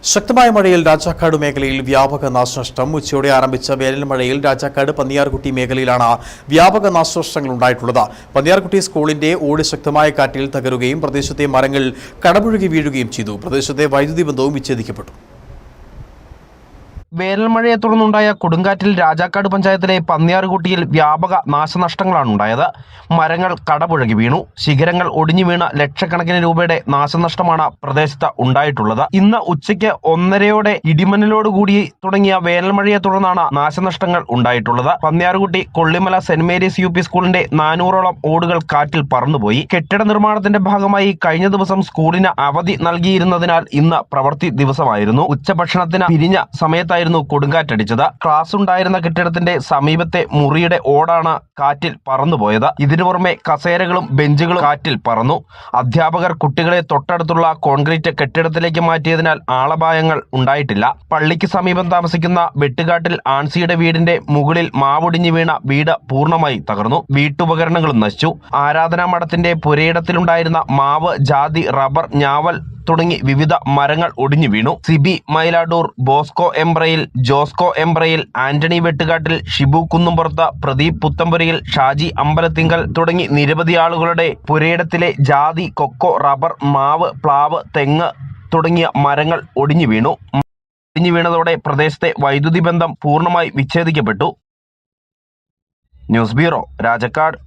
ശക്തമായ മഴയിൽ രാജാക്കാട് മേഖലയിൽ വ്യാപക നാശനഷ്ടം. ഉച്ചയോടെ ആരംഭിച്ച വേനൽ മഴയിൽ രാജാക്കാട് പന്നിയാർകുട്ടി മേഖലയിലാണ് വ്യാപക നാശനഷ്ടങ്ങൾ ഉണ്ടായിട്ടുള്ളത്. പന്നിയാർകുട്ടി സ്കൂളിന്റെ ഓട് ശക്തമായ കാറ്റിൽ തകരുകയും പ്രദേശത്തെ മരങ്ങൾ കടപുഴകി വീഴുകയും ചെയ്തു. പ്രദേശത്തെ വൈദ്യുതി ബന്ധവും വിച്ഛേദിക്കപ്പെട്ടു. വേനൽമഴയെ തുടർന്നുണ്ടായ കൊടുങ്കാറ്റിൽ രാജാക്കാട് പഞ്ചായത്തിലെ പന്നിയാർകുട്ടിയിൽ വ്യാപക നാശനഷ്ടങ്ങളാണ് ഉണ്ടായത്. മരങ്ങൾ കടപുഴകി വീണു, ശിഖരങ്ങൾ ഒടിഞ്ഞു വീണ ലക്ഷക്കണക്കിന് രൂപയുടെ നാശനഷ്ടമാണ് പ്രദേശത്ത് ഉണ്ടായിട്ടുള്ളത്. ഇന്ന് ഉച്ചയ്ക്ക് 1:30 ഇടിമിന്നലോടുകൂടി തുടങ്ങിയ വേനൽമഴയെ തുടർന്നാണ് നാശനഷ്ടങ്ങൾ ഉണ്ടായിട്ടുള്ളത്. Panniyarkutty Kollimala saint Mary's UP സ്കൂളിന്റെ 400ഓളം ഓടുകൾ കാറ്റിൽ പറന്നുപോയി. കെട്ടിട നിർമ്മാണത്തിന്റെ ഭാഗമായി കഴിഞ്ഞ ദിവസം സ്കൂളിന് അവധി നൽകിയിരുന്നതിനാൽ ഇന്ന് പ്രവൃത്തി ദിവസമായിരുന്നു. ഉച്ചഭക്ഷണത്തിന് പിരിഞ്ഞ സമയത്തായിരുന്നു കൊടുങ്കാറ്റടിച്ചത്. ക്ലാസ് ഉണ്ടായിരുന്ന കെട്ടിടത്തിന്റെ സമീപത്തെ മുറിയുടെ ഓടാണ് കാറ്റിൽ പറന്നുപോയത്. ഇതിനു പുറമെ കസേരകളും ബെഞ്ചുകളും കാറ്റിൽ പറന്നു. അധ്യാപകർ കുട്ടികളെ തൊട്ടടുത്തുള്ള കോൺക്രീറ്റ് കെട്ടിടത്തിലേക്ക് മാറ്റിയതിനാൽ ആളപായങ്ങൾ ഉണ്ടായിട്ടില്ല. പള്ളിക്ക് സമീപം താമസിക്കുന്ന വെട്ടുകാട്ടിൽ ആൻസിയുടെ വീടിന്റെ മുകളിൽ മാവൊടിഞ്ഞു വീണ വീട് പൂർണ്ണമായി തകർന്നു. വീട്ടുപകരണങ്ങളും നശിച്ചു. ആരാധനാ മഠത്തിന്റെ പുരയിടത്തിലുണ്ടായിരുന്ന മാവ്, ജാതി, റബ്ബർ, ഞാവൽ തുടങ്ങി വിവിധ മരങ്ങൾ ഒടിഞ്ഞു വീണു. സിബി മൈലാഡൂർ, ബോസ്കോ എംബ്രയിൽ, ജോസ്കോ എംബ്രയിൽ, ആന്റണി വെട്ടുകാട്ടിൽ, ഷിബു കുന്നുംപുറത്ത്, പ്രദീപ് പുത്തമ്പുരയിൽ, ഷാജി അമ്പലത്തിങ്കൽ തുടങ്ങി നിരവധി ആളുകളുടെ പുരയിടത്തിലെ ജാതി, കൊക്കോ, റബ്ബർ, മാവ്, പ്ലാവ്, തെങ്ങ് തുടങ്ങിയ മരങ്ങൾ ഒടിഞ്ഞു വീണതോടെ പ്രദേശത്തെ വൈദ്യുതി ബന്ധം പൂർണ്ണമായി വിച്ഛേദിക്കപ്പെട്ടു. News bureau, Rajakkad.